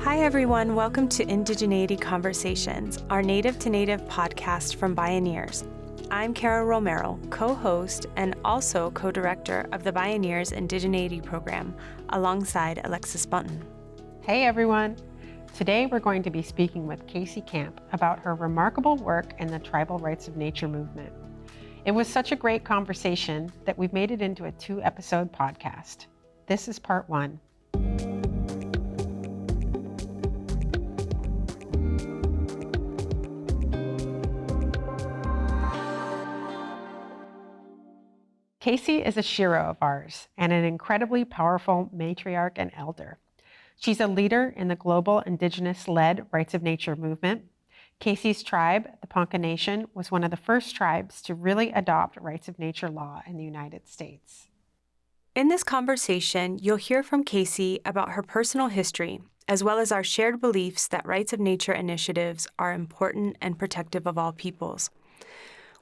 Hi everyone, welcome to Indigeneity Conversations, our Native to Native podcast from Bioneers. I'm Kara Romero, co-host and also co-director of the Bioneers Indigeneity program, alongside Alexis Bunton. Hey everyone! Today we're going to be speaking with Casey Camp about her remarkable work in the tribal rights of nature movement. It was such a great conversation that we've made it into a 2-episode podcast. This is part 1. Casey is a shero of ours and an incredibly powerful matriarch and elder. She's a leader in the global indigenous-led rights of nature movement. Casey's tribe, the Ponca Nation, was one of the first tribes to really adopt rights of nature law in the United States. In this conversation, you'll hear from Casey about her personal history, as well as our shared beliefs that rights of nature initiatives are important and protective of all peoples.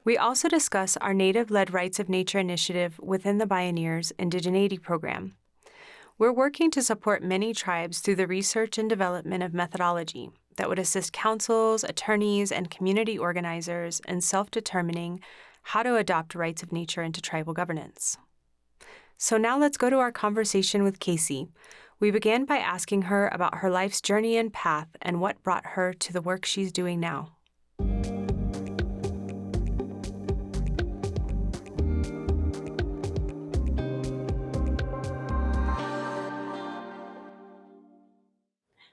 We also discuss our Native-led Rights of Nature initiative within the Bioneers Indigeneity program. We're working to support many tribes through the research and development of methodology that would assist councils, attorneys, and community organizers in self-determining how to adopt rights of nature into tribal governance. So now let's go to our conversation with Casey. We began by asking her about her life's journey and path and what brought her to the work she's doing now.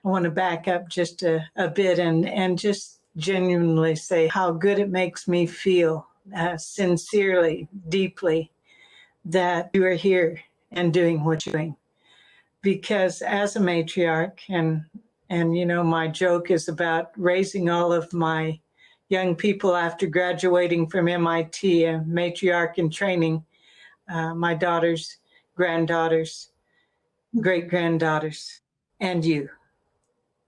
I want to back up just a bit and just genuinely say how good it makes me feel, sincerely, deeply, that you are here and doing what you're doing. Because as a matriarch, and you know, my joke is about raising all of my young people after graduating from MIT, a matriarch in training, my daughters, granddaughters, great-granddaughters, and you.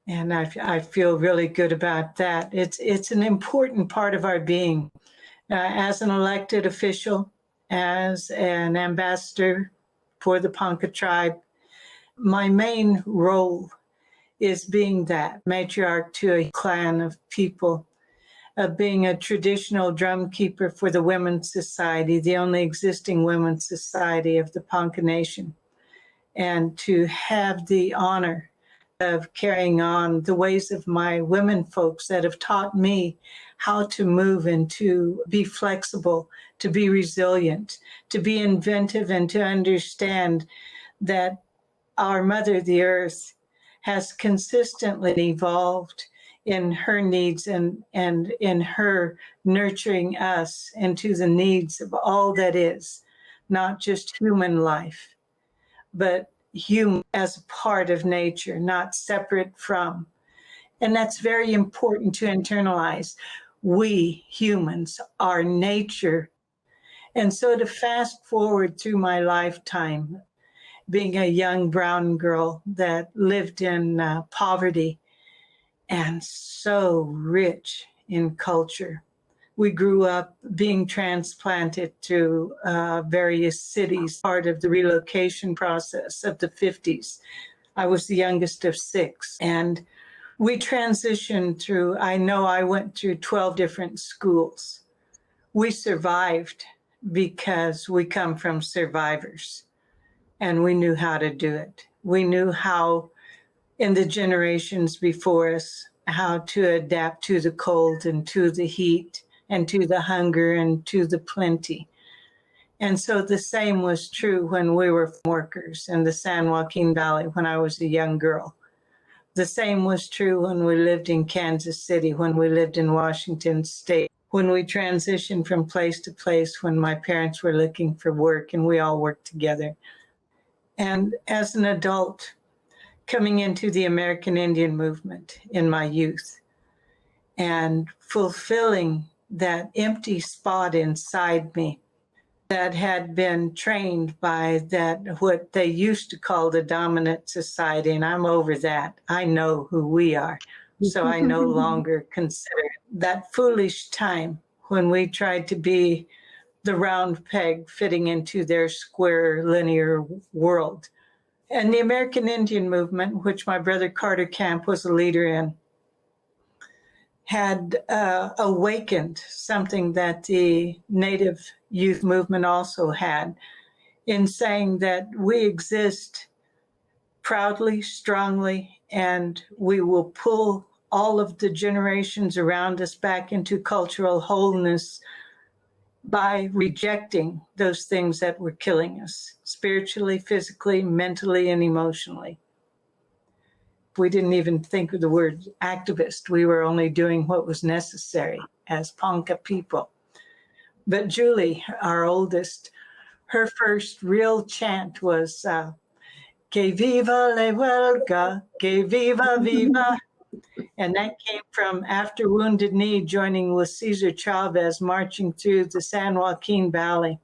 And I feel really good about that. It's an important part of our being. As an elected official, as an ambassador for the Ponca tribe, my main role is being that matriarch to a clan of people, of being a traditional drum keeper for the Women's Society, the only existing women's society of the Ponca Nation, and to have the honor of carrying on the ways of my women folks that have taught me how to move and to be flexible, to be resilient, to be inventive, and to understand that our Mother, the Earth, has consistently evolved in her needs and in her nurturing us into the needs of all that is, not just human life, but human as a part of nature, not separate from. And that's very important to internalize. We humans are nature. And so to fast forward through my lifetime, being a young brown girl that lived in poverty and so rich in culture. We grew up being transplanted to various cities, part of the relocation process of the 50s. I was the youngest of 6. And we transitioned through, I went through 12 different schools. We survived because we come from survivors and we knew how to do it. We knew how, in the generations before us, how to adapt to the cold and to the heat, and to the hunger and to the plenty. And so the same was true when we were workers in the San Joaquin Valley when I was a young girl. The same was true when we lived in Kansas City, when we lived in Washington State, when we transitioned from place to place, when my parents were looking for work and we all worked together. And as an adult, coming into the American Indian movement in my youth and fulfilling that empty spot inside me that had been trained by that, what they used to call the dominant society. And I'm over that. I know who we are. So I no longer consider that foolish time when we tried to be the round peg fitting into their square linear world. And the American Indian movement, which my brother Carter Camp was a leader in, had awakened something that the Native youth movement also had, in saying that we exist proudly, strongly, and we will pull all of the generations around us back into cultural wholeness by rejecting those things that were killing us spiritually, physically, mentally, and emotionally. We didn't even think of the word activist. We were only doing what was necessary as Ponca people. But Julie, our oldest, her first real chant was Que viva la huelga, que viva viva. And that came from after Wounded Knee joining with Cesar Chavez, marching through the San Joaquin Valley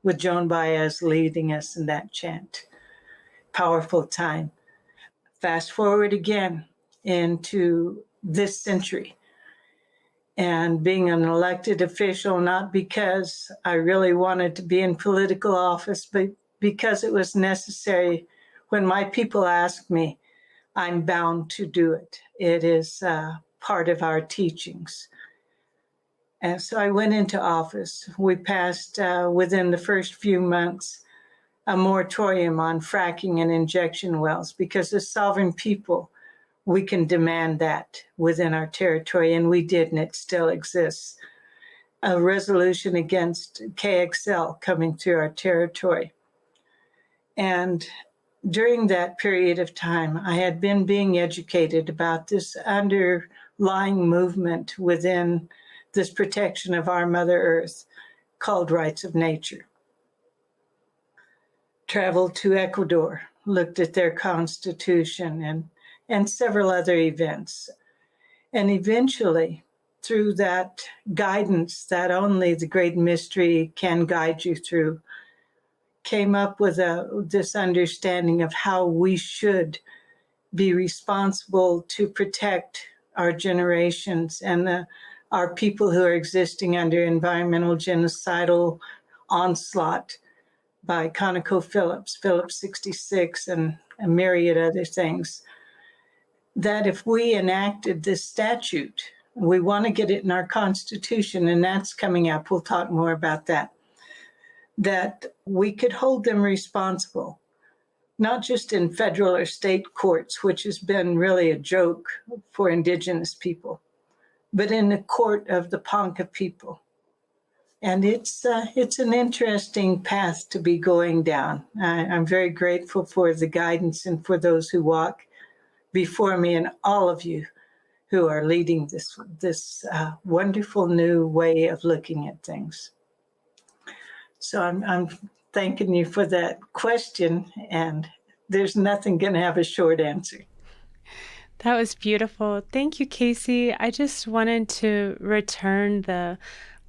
with Joan Baez leading us in that chant. Powerful time. Fast forward again into this century and being an elected official, not because I really wanted to be in political office, but because it was necessary. When my people ask me, I'm bound to do it. It is part of our teachings. And so I went into office. We passed within the first few months a moratorium on fracking and injection wells, because as sovereign people, we can demand that within our territory, and we did, and it still exists. A resolution against KXL coming through our territory. And during that period of time, I had been being educated about this underlying movement within this protection of our Mother Earth called rights of nature. Traveled to Ecuador, looked at their constitution and several other events. And eventually, through that guidance that only the great mystery can guide you through, came up with this understanding of how we should be responsible to protect our generations and our people who are existing under environmental genocidal onslaught by ConocoPhillips, Phillips 66, and a myriad other things. That if we enacted this statute, we want to get it in our Constitution, and that's coming up. We'll talk more about that. That we could hold them responsible, not just in federal or state courts, which has been really a joke for Indigenous people, but in the court of the Ponca people. And it's an interesting path to be going down. I'm very grateful for the guidance and for those who walk before me and all of you who are leading this wonderful new way of looking at things. So I'm thanking you for that question, and there's nothing going to have a short answer. That was beautiful. Thank you, Casey. I just wanted to return the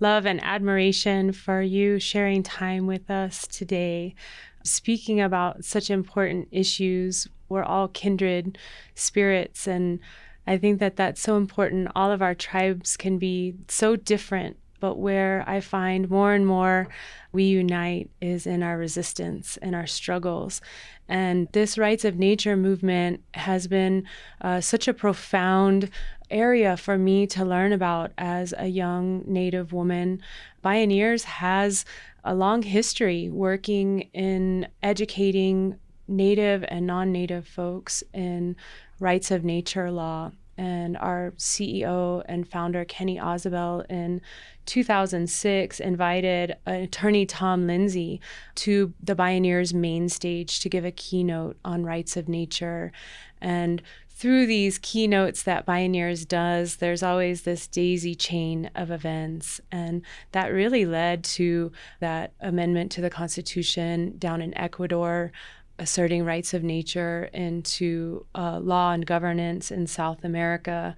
love and admiration for you sharing time with us today, speaking about such important issues. We're all kindred spirits, and I think that that's so important. All of our tribes can be so different, but where I find more and more we unite is in our resistance and our struggles. And this rights of nature movement has been such a profound area for me to learn about as a young Native woman. Bioneers has a long history working in educating Native and non-Native folks in rights of nature law. And our CEO and founder, Kenny Ozabel, in 2006 invited attorney Tom Lindsay to the Bioneers main stage to give a keynote on rights of nature. And through these keynotes that Bioneers does, there's always this daisy chain of events. And that really led to that amendment to the Constitution down in Ecuador, asserting rights of nature into law and governance in South America.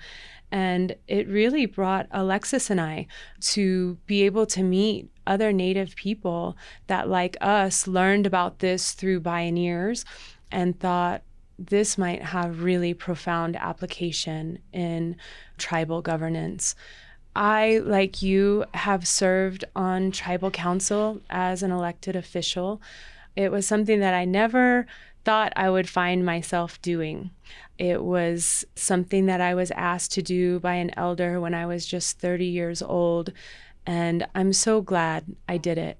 And it really brought Alexis and I to be able to meet other Native people that, like us, learned about this through Bioneers and thought this might have really profound application in tribal governance. I, like you, have served on tribal council as an elected official. It was something that I never thought I would find myself doing. It was something that I was asked to do by an elder when I was just 30 years old, and I'm so glad I did it.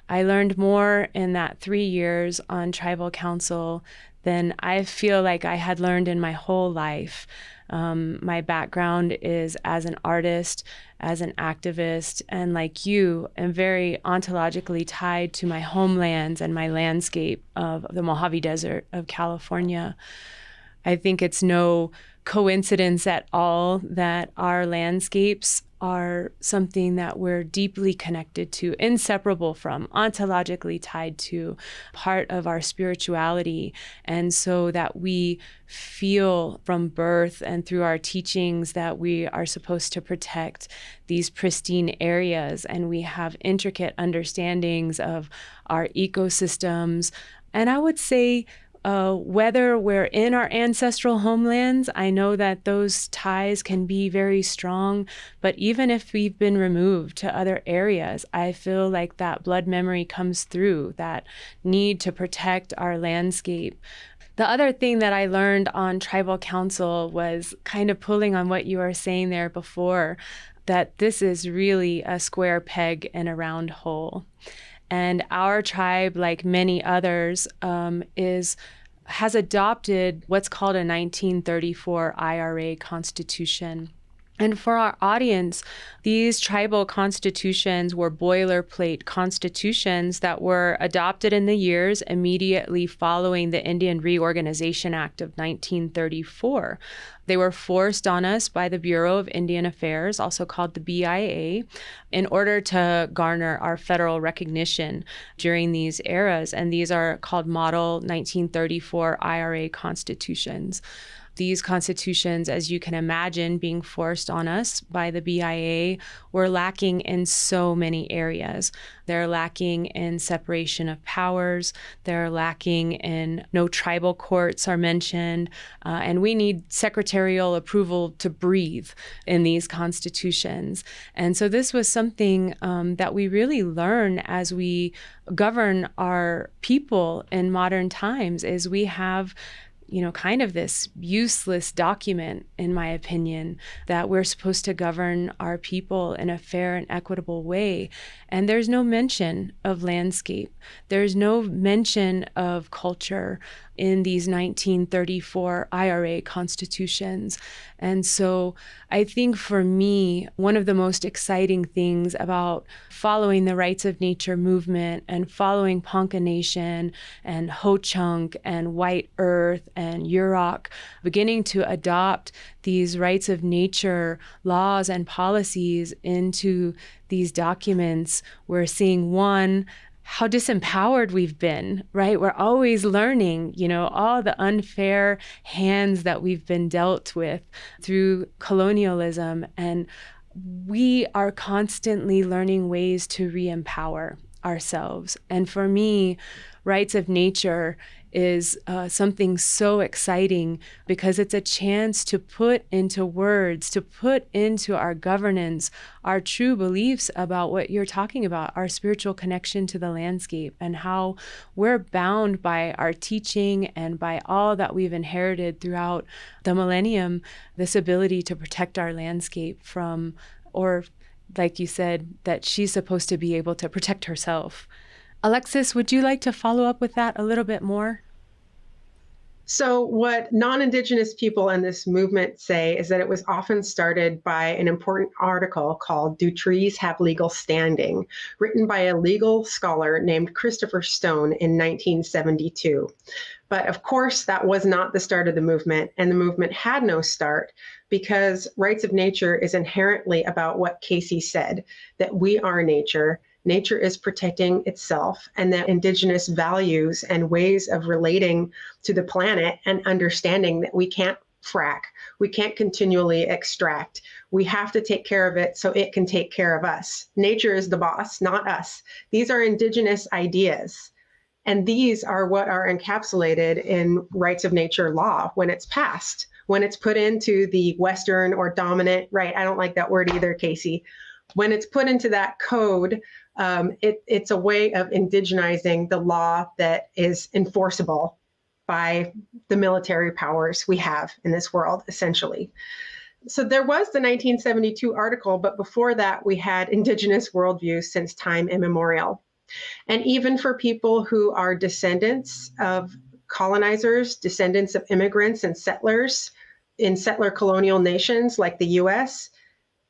I learned more in that 3 years on tribal council than I feel like I had learned in my whole life. My background is as an artist, as an activist, and like you, am very ontologically tied to my homelands and my landscape of the Mojave Desert of California. I think it's no coincidence at all that our landscapes are something that we're deeply connected to, inseparable from, ontologically tied to, part of our spirituality. And so that we feel from birth and through our teachings that we are supposed to protect these pristine areas. And we have intricate understandings of our ecosystems. And I would say, whether we're in our ancestral homelands, I know that those ties can be very strong, but even if we've been removed to other areas, I feel like that blood memory comes through, that need to protect our landscape. The other thing that I learned on tribal council was kind of pulling on what you were saying there before, that this is really a square peg in a round hole. And our tribe, like many others, has adopted what's called a 1934 IRA constitution. And for our audience, these tribal constitutions were boilerplate constitutions that were adopted in the years immediately following the Indian Reorganization Act of 1934. They were forced on us by the Bureau of Indian Affairs, also called the BIA, in order to garner our federal recognition during these eras. And these are called Model 1934 IRA constitutions. These constitutions, as you can imagine, being forced on us by the BIA, were lacking in so many areas. They're lacking in separation of powers. They're lacking in no tribal courts are mentioned. And we need secretarial approval to breathe in these constitutions. And so this was something that we really learn as we govern our people in modern times, is we have kind of this useless document, in my opinion, that we're supposed to govern our people in a fair and equitable way. And there's no mention of landscape. There's no mention of culture in these 1934 IRA constitutions. And so I think for me, one of the most exciting things about following the rights of nature movement and following Ponca Nation and Ho-Chunk and White Earth and Yurok, beginning to adopt these rights of nature laws and policies into these documents, we're seeing, one, how disempowered we've been, right? We're always learning, all the unfair hands that we've been dealt with through colonialism. And we are constantly learning ways to re-empower ourselves. And for me, rights of nature is something so exciting because it's a chance to put into words, to put into our governance, our true beliefs about what you're talking about, our spiritual connection to the landscape, and how we're bound by our teaching and by all that we've inherited throughout the millennium, this ability to protect our landscape from, or like you said, that she's supposed to be able to protect herself. Alexis, would you like to follow up with that a little bit more? So what non-Indigenous people in this movement say is that it was often started by an important article called "Do Trees Have Legal Standing?" written by a legal scholar named Christopher Stone in 1972. But of course, that was not the start of the movement, and the movement had no start because rights of nature is inherently about what Casey said, that we are nature. Nature is protecting itself, and that Indigenous values and ways of relating to the planet and understanding that we can't frack, we can't continually extract. We have to take care of it so it can take care of us. Nature is the boss, not us. These are Indigenous ideas. And these are what are encapsulated in rights of nature law when it's passed, when it's put into the Western or dominant, right? I don't like that word either, Casey. When it's put into that code, it's a way of indigenizing the law that is enforceable by the military powers we have in this world, essentially. So there was the 1972 article, but before that, we had indigenous worldviews since time immemorial. And even for people who are descendants of colonizers, descendants of immigrants and settlers in settler colonial nations like the US,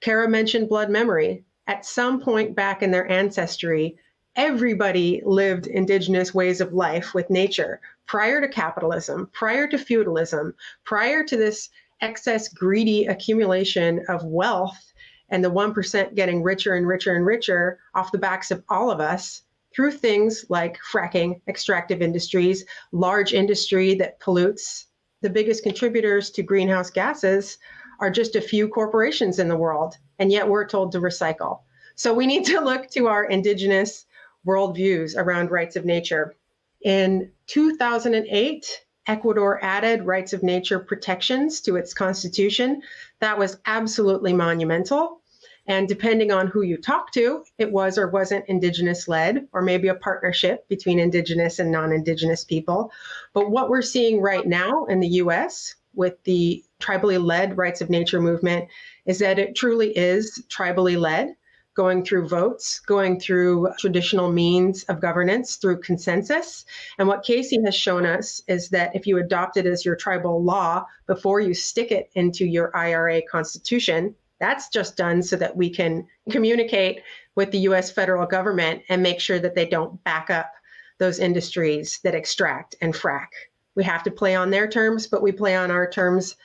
Kara mentioned blood memory. At some point back in their ancestry, everybody lived indigenous ways of life with nature prior to capitalism, prior to feudalism, prior to this excess greedy accumulation of wealth and the 1% getting richer and richer and richer off the backs of all of us through things like fracking, extractive industries, large industry that pollutes. The biggest contributors to greenhouse gases are just a few corporations in the world, and yet we're told to recycle. So we need to look to our indigenous worldviews around rights of nature. In 2008, Ecuador added rights of nature protections to its constitution. That was absolutely monumental. And depending on who you talk to, it was or wasn't indigenous-led, or maybe a partnership between indigenous and non-indigenous people. But what we're seeing right now in the US with the tribally led rights of nature movement is that it truly is tribally led, going through votes, going through traditional means of governance, through consensus. And what Casey has shown us is that if you adopt it as your tribal law before you stick it into your IRA constitution, that's just done so that we can communicate with the US federal government and make sure that they don't back up those industries that extract and frack. We have to play on their terms, but we play on our terms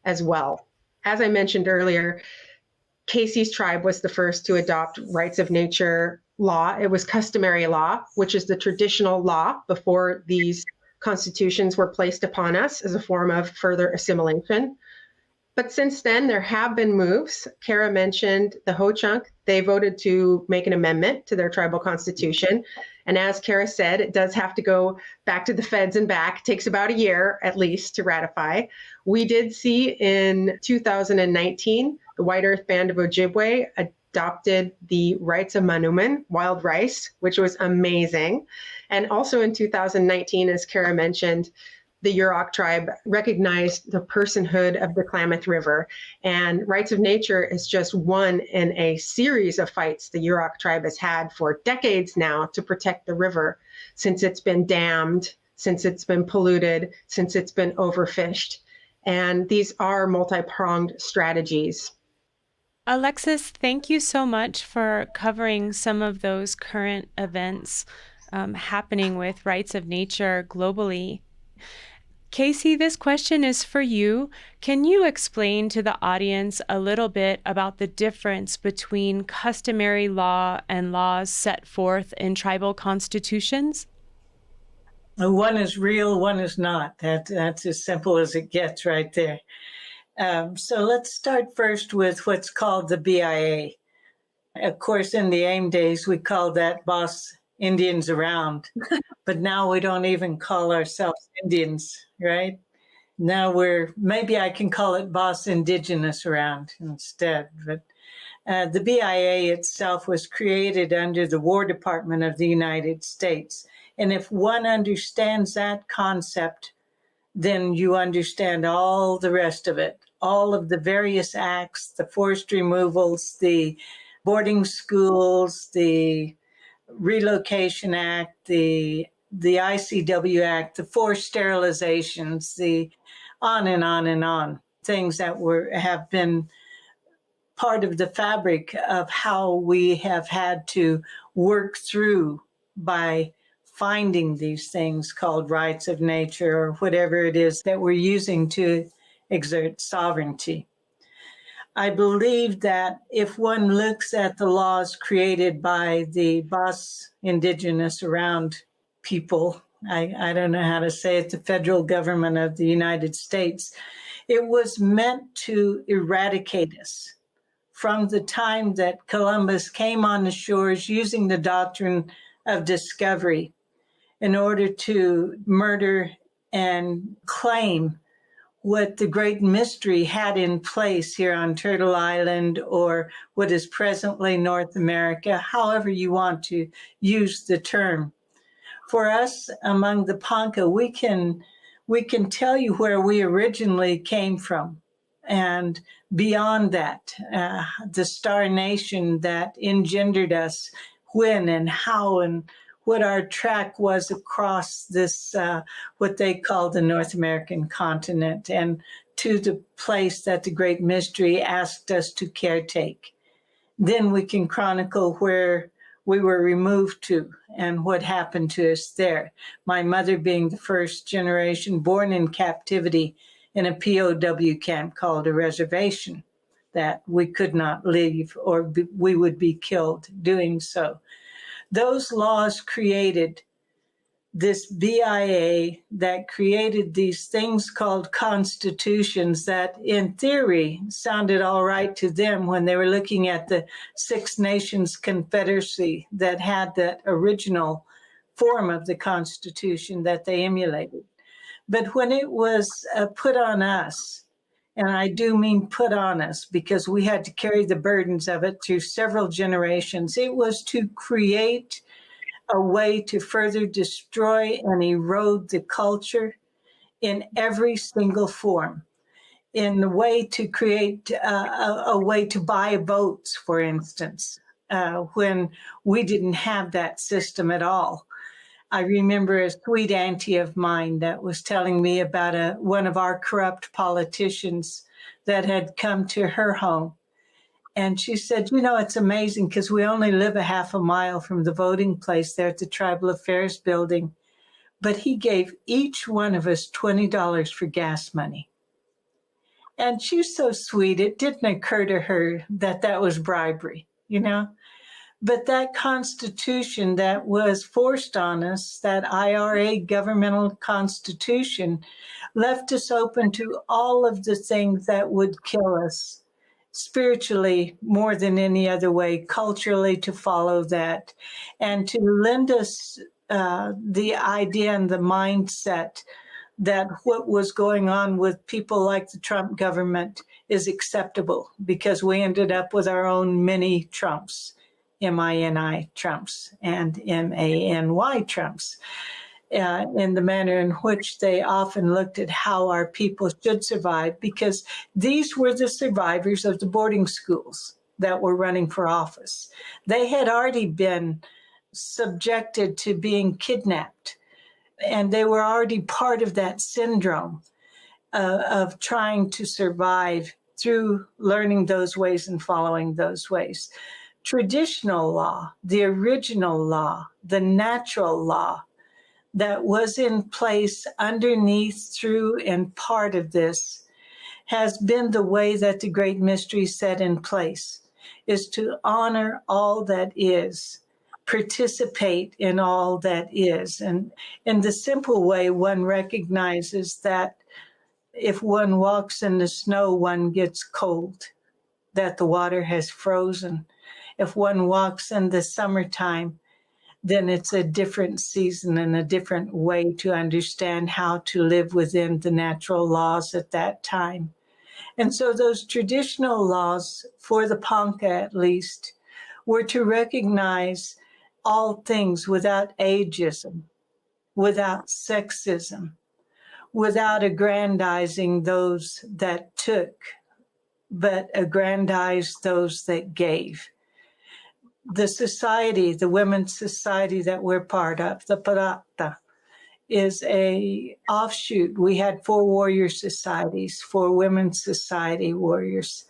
as well. As I mentioned earlier, Casey's tribe was the first to adopt rights of nature law. It was customary law, which is the traditional law before these constitutions were placed upon us as a form of further assimilation. But since then, there have been moves. Kara mentioned the Ho-Chunk. They voted to make an amendment to their tribal constitution. And as Kara said, it does have to go back to the feds and back. It takes about a year at least to ratify. We did see in 2019, the White Earth Band of Ojibwe adopted the rights of Manuman, wild rice, which was amazing. And also in 2019, as Kara mentioned, the Yurok tribe recognized the personhood of the Klamath River. And rights of nature is just one in a series of fights the Yurok tribe has had for decades now to protect the river, since it's been dammed, since it's been polluted, since it's been overfished. And these are multi-pronged strategies. Alexis, thank you so much for covering some of those current events happening with rights of nature globally. Casey, this question is for you. Can you explain to the audience a little bit about the difference between customary law and laws set forth in tribal constitutions? One is real, one is not. That's as simple as it gets right there. So let's start first with what's called the BIA. Of course, in the AIM days, we called that Boss Indians Around, but now we don't even call ourselves Indians, right? Now maybe I can call it Boss Indigenous Around instead. But the BIA itself was created under the War Department of the United States. And if one understands that concept, then you understand all the rest of it, all of the various acts, the forced removals, the boarding schools, the Relocation Act, the ICW Act, the forced sterilizations, the on and on and on, things that have been part of the fabric of how we have had to work through by finding these things called rights of nature or whatever it is that we're using to exert sovereignty. I believe that if one looks at the laws created by the Boss Indigenous Around people, I don't know how to say it, the federal government of the United States, it was meant to eradicate us from the time that Columbus came on the shores using the doctrine of discovery in order to murder and claim what the great mystery had in place here on Turtle Island, or what is presently North America, however you want to use the term. For us among the Ponca, we can we can tell you where we originally came from. And beyond that, the Star Nation that engendered us, when and how and what our track was across this, what they call the North American continent, and to the place that the Great Mystery asked us to caretake. Then we can chronicle where we were removed to and what happened to us there. My mother being the first generation born in captivity in a POW camp called a reservation, that we could not leave or we would be killed doing so. Those laws created this BIA that created these things called constitutions that in theory sounded all right to them when they were looking at the Six Nations Confederacy that had that original form of the Constitution that they emulated. But when it was put on us, and I do mean put on us because we had to carry the burdens of it through several generations, it was to create a way to further destroy and erode the culture in every single form, in the way to create a way to buy votes, for instance, when we didn't have that system at all. I remember a sweet auntie of mine that was telling me about one of our corrupt politicians that had come to her home. And she said, you know, it's amazing because we only live a half a mile from the voting place there at the Tribal Affairs building. But he gave each one of us $20 for gas money. And she's so sweet, it didn't occur to her that that was bribery, you know. But that Constitution that was forced on us, that IRA governmental Constitution, left us open to all of the things that would kill us. Spiritually, more than any other way, culturally, to follow that, and to lend us the idea and the mindset that what was going on with people like the Trump government is acceptable, because we ended up with our own mini Trumps, MINI Trumps and MANY Trumps. In the manner in which they often looked at how our people should survive, because these were the survivors of the boarding schools that were running for office. They had already been subjected to being kidnapped, and they were already part of that syndrome of trying to survive through learning those ways and following those ways. Traditional law, the original law, the natural law, that was in place underneath, through, and part of this has been the way that the Great Mystery set in place, is to honor all that is, participate in all that is. And in the simple way, one recognizes that if one walks in the snow, one gets cold, that the water has frozen. If one walks in the summertime, then it's a different season and a different way to understand how to live within the natural laws at that time. And so those traditional laws, for the Ponca at least, were to recognize all things without ageism, without sexism, without aggrandizing those that took, but aggrandize those that gave. The society, the women's society that we're part of, the Parata, is a offshoot. We had 4 warrior societies, 4 women's society warriors.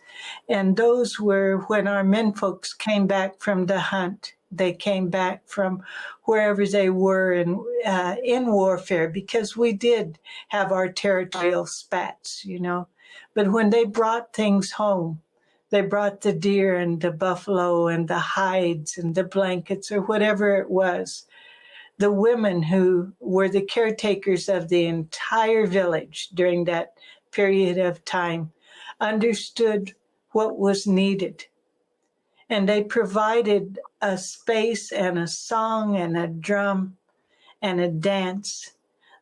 And those were when our men folks came back from the hunt. They came back from wherever they were in warfare, because we did have our territorial spats, you know. But when they brought things home, they brought the deer and the buffalo and the hides and the blankets or whatever it was. The women who were the caretakers of the entire village during that period of time understood what was needed. And they provided a space and a song and a drum and a dance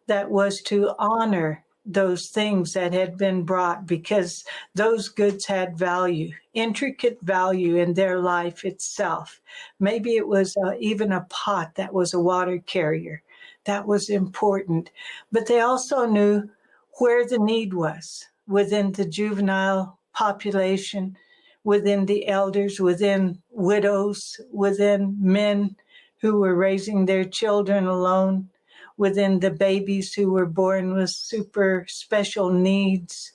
that was to honor those things that had been brought, because those goods had value, intricate value in their life itself. Maybe it was even a pot that was a water carrier That was important. But they also knew where the need was within the juvenile population, within the elders, within widows, within men who were raising their children alone, within the babies who were born with super special needs,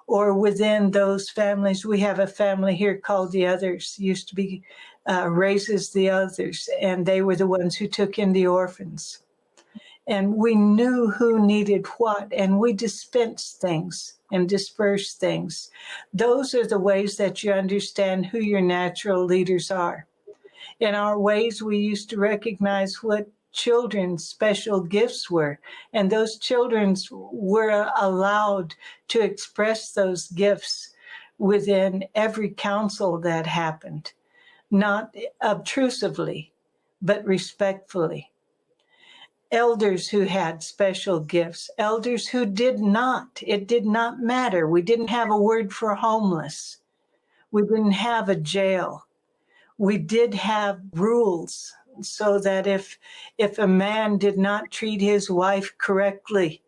or within those families. We have a family here called the Others, used to be Raises the Others, and they were the ones who took in the orphans. And we knew who needed what, and we dispensed things and dispersed things. Those are the ways that you understand who your natural leaders are. In our ways, we used to recognize what children's special gifts were, and those children were allowed to express those gifts within every council that happened, not obtrusively, but respectfully. Elders who had special gifts, elders who did not. It did not matter. We didn't have a word for homeless. We didn't have a jail. We did have rules so that if a man did not treat his wife correctly,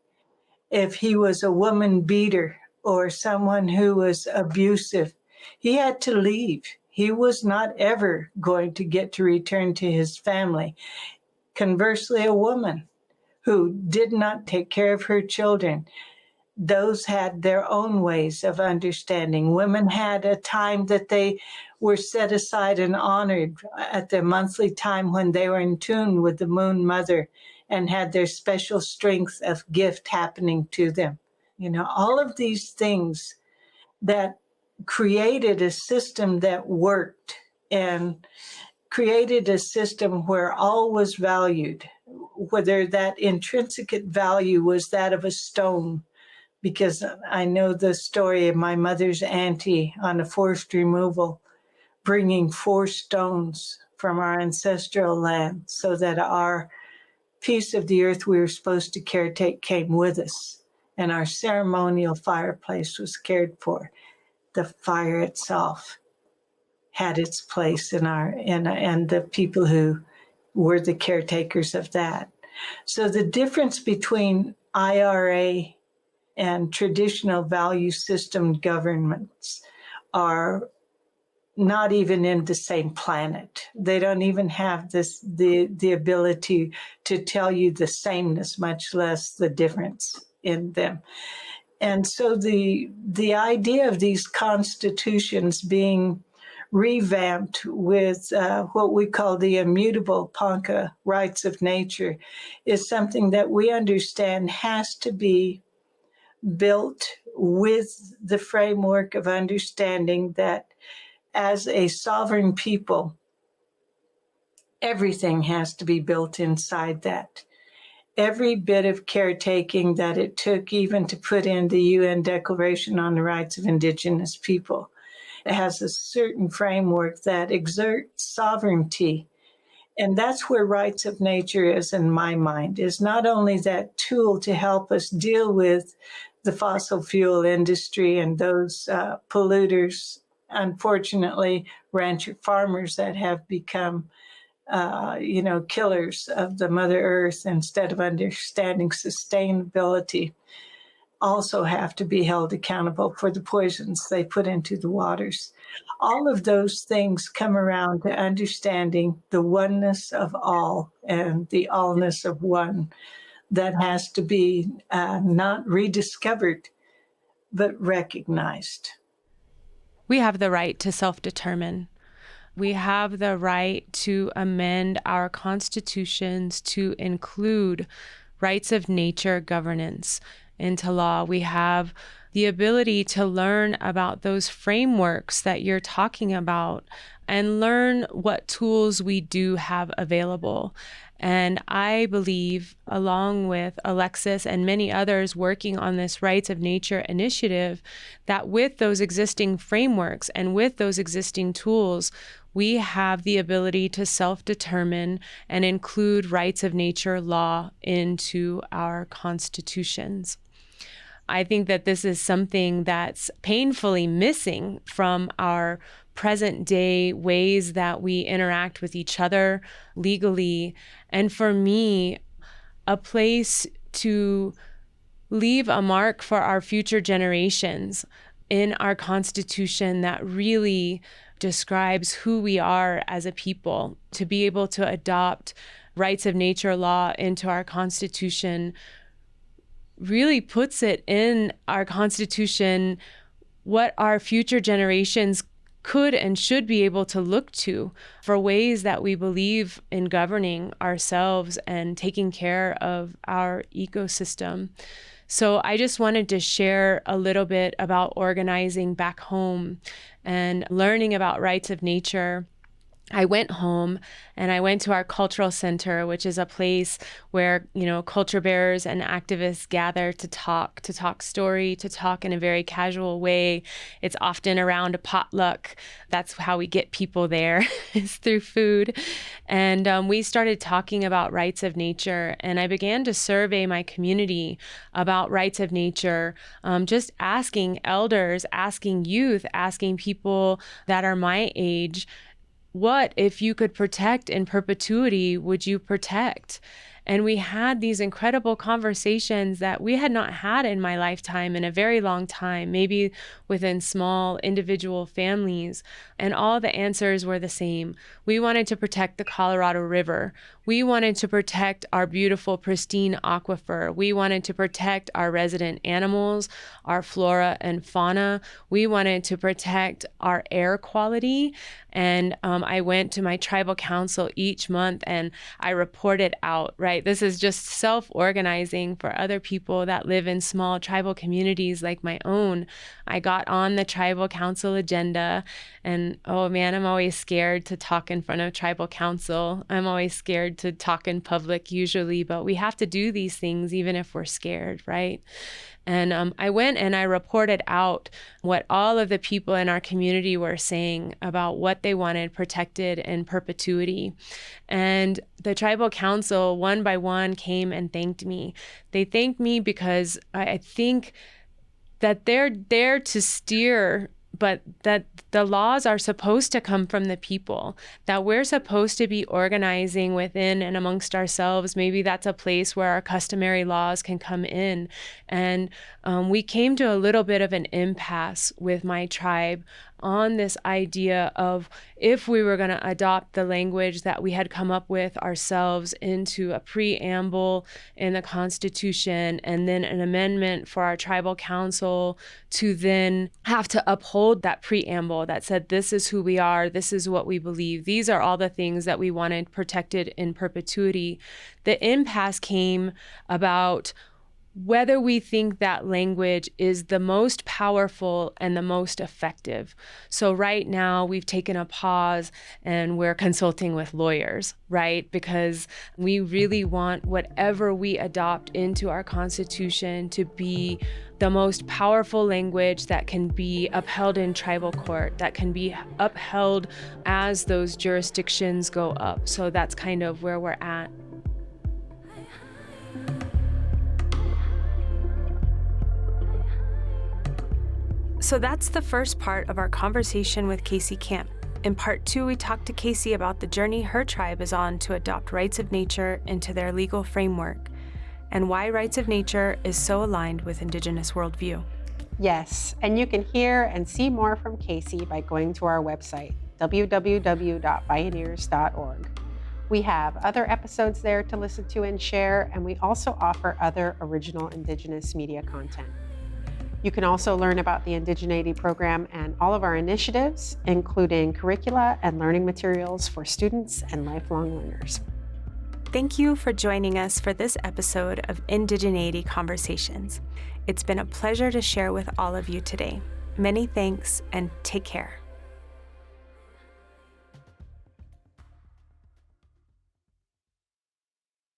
if he was a woman beater or someone who was abusive, he had to leave. He was not ever going to get to return to his family. Conversely, a woman who did not take care of her children, those had their own ways of understanding. Women had a time that they were set aside and honored at their monthly time when they were in tune with the Moon Mother and had their special strength of gift happening to them. You know, all of these things that created a system that worked and created a system where all was valued, whether that intrinsic value was that of a stone, because I know the story of my mother's auntie on a forced removal, bringing 4 stones from our ancestral land so that our piece of the earth we were supposed to caretake came with us, and our ceremonial fireplace was cared for. The fire itself had its place in and the people who were the caretakers of that. So the difference between IRA and traditional value system governments are not even in the same planet. They don't even have the ability to tell you the sameness, much less the difference in them. And so the idea of these constitutions being revamped with what we call the immutable Ponca rights of nature is something that we understand has to be built with the framework of understanding that as a sovereign people, everything has to be built inside that. Every bit of caretaking that it took even to put in the UN Declaration on the Rights of Indigenous People, it has a certain framework that exerts sovereignty. And that's where rights of nature is, in my mind, is not only that tool to help us deal with the fossil fuel industry and those polluters, unfortunately, rancher farmers that have become killers of the Mother Earth instead of understanding sustainability, also have to be held accountable for the poisons they put into the waters. All of those things come around to understanding the oneness of all and the allness of one that has to be not rediscovered, but recognized. We have the right to self-determine. We have the right to amend our constitutions to include rights of nature governance into law. We have the ability to learn about those frameworks that you're talking about and learn what tools we do have available. And I believe, along with Alexis and many others working on this Rights of Nature initiative, that with those existing frameworks and with those existing tools, we have the ability to self-determine and include rights of nature law into our constitutions. I think that this is something that's painfully missing from our present day ways that we interact with each other legally. And for me, a place to leave a mark for our future generations in our Constitution that really describes who we are as a people. To be able to adopt rights of nature law into our Constitution really puts it in our Constitution what our future generations could and should be able to look to for ways that we believe in governing ourselves and taking care of our ecosystem. So I just wanted to share a little bit about organizing back home and learning about rights of nature. I went home and I went to our cultural center, which is a place where, culture bearers and activists gather to talk story, to talk in a very casual way. It's often around a potluck. That's how we get people there, is through food. And we started talking about rights of nature, and I began to survey my community about rights of nature, just asking elders, asking youth, asking people that are my age, what, if you could protect in perpetuity, would you protect? And we had these incredible conversations that we had not had in my lifetime in a very long time, maybe within small individual families. And all the answers were the same. We wanted to protect the Colorado River. We wanted to protect our beautiful, pristine aquifer. We wanted to protect our resident animals, our flora and fauna. We wanted to protect our air quality. And I went to my tribal council each month and I reported out, right? This is just self-organizing for other people that live in small tribal communities like my own. I got on the tribal council agenda, and oh man, I'm always scared to talk in front of tribal council. I'm always scared to talk in public usually, but we have to do these things even if we're scared, right? And I went and I reported out what all of the people in our community were saying about what they wanted protected in perpetuity. And the tribal council, one by one, came and thanked me. They thanked me because I think that they're there to steer, but that the laws are supposed to come from the people, that we're supposed to be organizing within and amongst ourselves. Maybe that's a place where our customary laws can come in. And we came to a little bit of an impasse with my tribe on this idea of if we were going to adopt the language that we had come up with ourselves into a preamble in the Constitution and then an amendment for our tribal council to then have to uphold that preamble that said, this is who we are, this is what we believe, these are all the things that we wanted protected in perpetuity. The impasse came about whether we think that language is the most powerful and the most effective. So right now we've taken a pause and we're consulting with lawyers, right? Because we really want whatever we adopt into our Constitution to be the most powerful language that can be upheld in tribal court, that can be upheld as those jurisdictions go up. So that's kind of where we're at. So that's the first part of our conversation with Casey Camp. In part 2, we talked to Casey about the journey her tribe is on to adopt rights of nature into their legal framework, and why rights of nature is so aligned with Indigenous worldview. Yes, and you can hear and see more from Casey by going to our website, www.bioneers.org. We have other episodes there to listen to and share, and we also offer other original Indigenous media content. You can also learn about the Indigeneity program and all of our initiatives, including curricula and learning materials for students and lifelong learners. Thank you for joining us for this episode of Indigeneity Conversations. It's been a pleasure to share with all of you today. Many thanks and take care.